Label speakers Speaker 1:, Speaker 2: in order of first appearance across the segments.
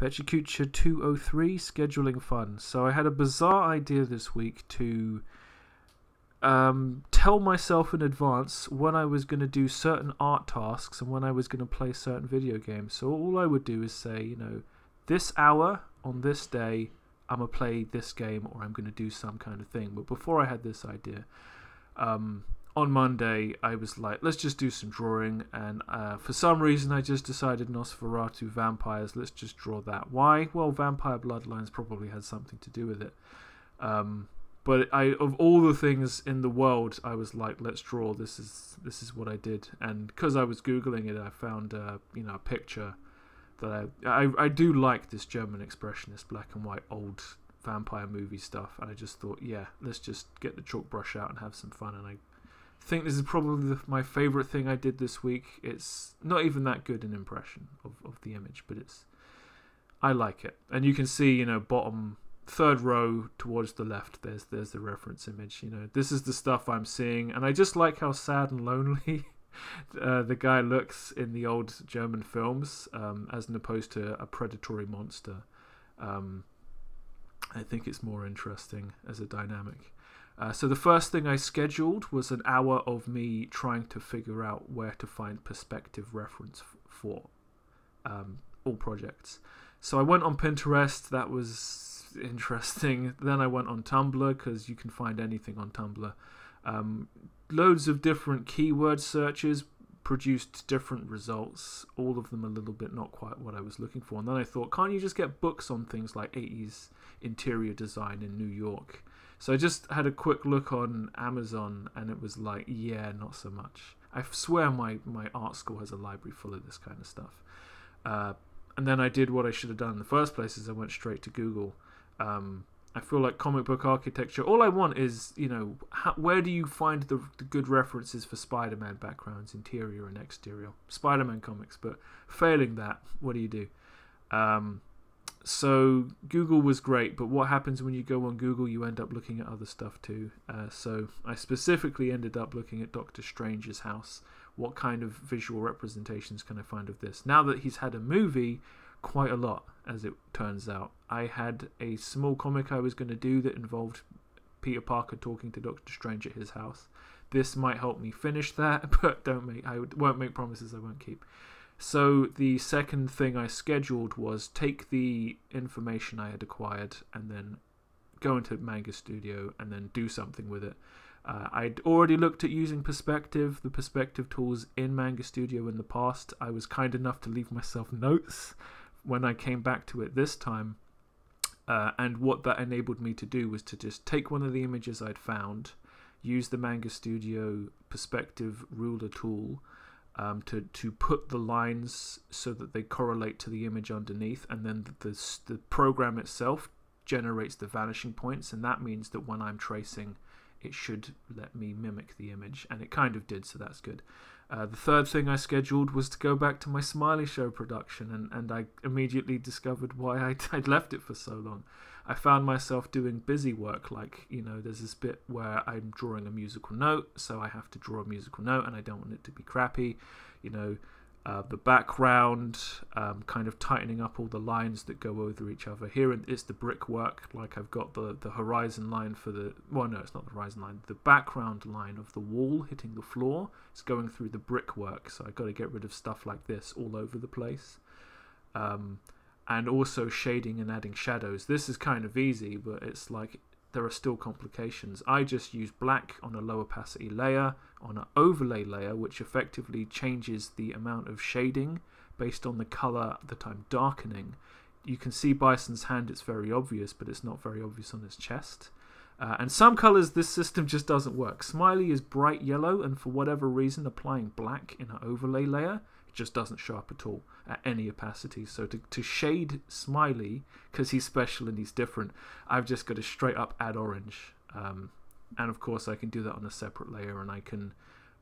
Speaker 1: Pecha Kucha 203, scheduling fun. So I had a bizarre idea this week to tell myself in advance when I was going to do certain art tasks and when I was going to play certain video games. So all I would do is say, this hour on this day, I'm going to play this game or I'm going to do some kind of thing. But before I had this idea, on Monday, I was like, let's just do some drawing. And for some reason, I just decided Nosferatu vampires. Let's just draw that. Why? Well, Vampire Bloodlines probably had something to do with it. But of all the things in the world, I was like, let's draw. This is what I did. And because I was Googling it, I found a picture that I do like this German expressionist black and white old vampire movie stuff. And I just thought, yeah, let's just get the chalk brush out and have some fun. And I think this is probably my favorite thing I did this week. It's not even that good an impression of the image, but I like it. And you can see, bottom third row towards the left, there's the reference image. This is the stuff I'm seeing, and I just like how sad and lonely the guy looks in the old German films, as opposed to a predatory monster. I think it's more interesting as a dynamic. So the first thing I scheduled was an hour of me trying to figure out where to find perspective reference for all projects. So I went on Pinterest. That was interesting. Then I went on Tumblr, because you can find anything on Tumblr. Loads of different keyword searches produced different results, all of them a little bit not quite what I was looking for. And then I thought, can't you just get books on things like 80s interior design in New York? So I just had a quick look on Amazon, and it was like, yeah, not so much. I swear my art school has a library full of this kind of stuff. And then I did what I should have done in the first place, is I went straight to Google. I feel like comic book architecture, all I want is, where do you find the good references for Spider-Man backgrounds, interior and exterior? Spider-Man comics, but failing that, what do you do? So Google was great, but what happens when you go on Google, you end up looking at other stuff too. So I specifically ended up looking at Doctor Strange's house. What kind of visual representations can I find of this? Now that he's had a movie, quite a lot, as it turns out. I had a small comic I was going to do that involved Peter Parker talking to Doctor Strange at his house. This might help me finish that, but I won't make promises I won't keep. So the second thing I scheduled was take the information I had acquired and then go into Manga Studio and then do something with it. I'd already looked at using the perspective tools in Manga Studio in the past. I was kind enough to leave myself notes when I came back to it this time. And what that enabled me to do was to just take one of the images I'd found, use the Manga Studio perspective ruler tool, to put the lines so that they correlate to the image underneath, and then the program itself generates the vanishing points, and that means that when I'm tracing, it should let me mimic the image, and it kind of did, so that's good. The third thing I scheduled was to go back to my Smiley Show production, and I immediately discovered why I'd left it for so long. I found myself doing busy work, like, there's this bit where I'm drawing a musical note, so I have to draw a musical note, and I don't want it to be crappy. The background, kind of tightening up all the lines that go over each other. Here it's the brickwork, like I've got the horizon line for well, no, it's not the horizon line. The background line of the wall hitting the floor is going through the brickwork, so I've got to get rid of stuff like this all over the place. And also shading and adding shadows. This is kind of easy, but it's like there are still complications. I just use black on a low opacity layer, on an overlay layer, which effectively changes the amount of shading based on the color that I'm darkening. You can see Bison's hand, it's very obvious, but it's not very obvious on his chest. And some colors, this system just doesn't work. Smiley is bright yellow, and for whatever reason, applying black in an overlay layer, it just doesn't show up at all at any opacity. So to shade Smiley, because he's special and he's different, I've just got to straight up add orange. And of course I can do that on a separate layer, and I can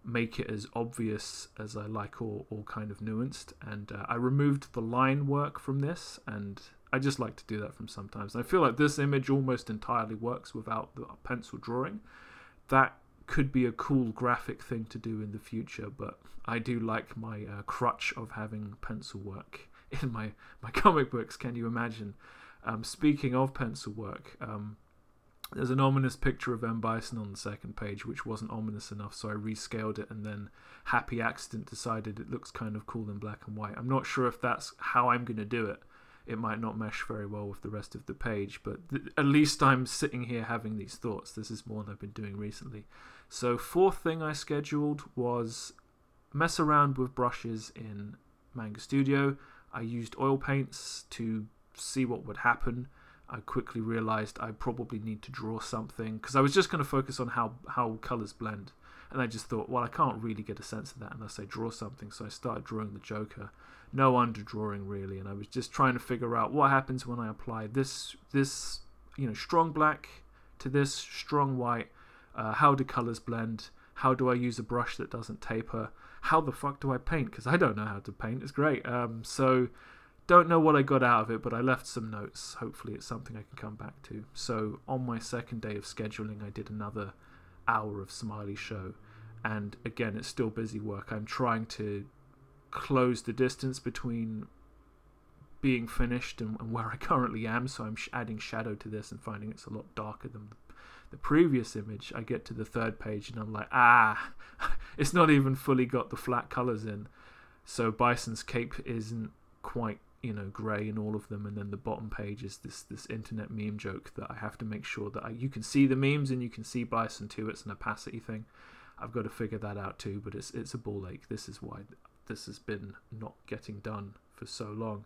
Speaker 1: make it as obvious as I like, or kind of nuanced. And I removed the line work from this, and I just like to do that from sometimes. I feel like this image almost entirely works without the pencil drawing. That could be a cool graphic thing to do in the future, but I do like my crutch of having pencil work in my comic books. Can you imagine? Speaking of pencil work, there's an ominous picture of M. Bison on the second page, which wasn't ominous enough, so I rescaled it, and then Happy Accident decided it looks kind of cool in black and white. I'm not sure if that's how I'm going to do it. It might not mesh very well with the rest of the page, but at least I'm sitting here having these thoughts. This is more than I've been doing recently. So fourth thing I scheduled was mess around with brushes in Manga Studio. I used oil paints to see what would happen. I quickly realized I probably need to draw something, because I was just going to focus on how colors blend, and I just thought, well, I can't really get a sense of that unless I draw something. So I started drawing the Joker. No underdrawing really, and I was just trying to figure out what happens when I apply this strong black to this strong white. How do colors blend? How do I use a brush that doesn't taper? How the fuck do I paint? Because I don't know how to paint. It's great. So don't know what I got out of it, but I left some notes. Hopefully it's something I can come back to. So on my second day of scheduling, I did another hour of Smiley Show, and again, it's still busy work. I'm trying to close the distance between being finished and where I currently am, so I'm adding shadow to this and finding it's a lot darker than the previous image. I get to the third page and I'm like, it's not even fully got the flat colors in. So Bison's cape isn't quite grey in all of them, and then the bottom page is this internet meme joke that I have to make sure that you can see the memes and you can see Bison too. It's an opacity thing. I've got to figure that out too, but it's a ball ache. This is why this has been not getting done for so long.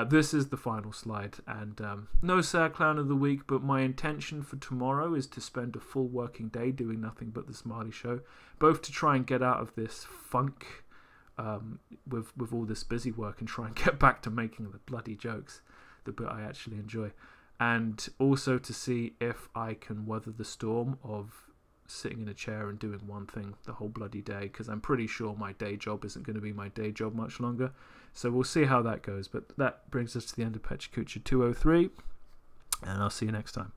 Speaker 1: This is the final slide, and no sad clown of the week, but my intention for tomorrow is to spend a full working day doing nothing but the Smiley Show, both to try and get out of this funk with all this busy work and try and get back to making the bloody jokes, the bit I actually enjoy, and also to see if I can weather the storm of sitting in a chair and doing one thing the whole bloody day, because I'm pretty sure my day job isn't going to be my day job much longer. So we'll see how that goes. But that brings us to the end of Pecha Kucha 203, and I'll see you next time.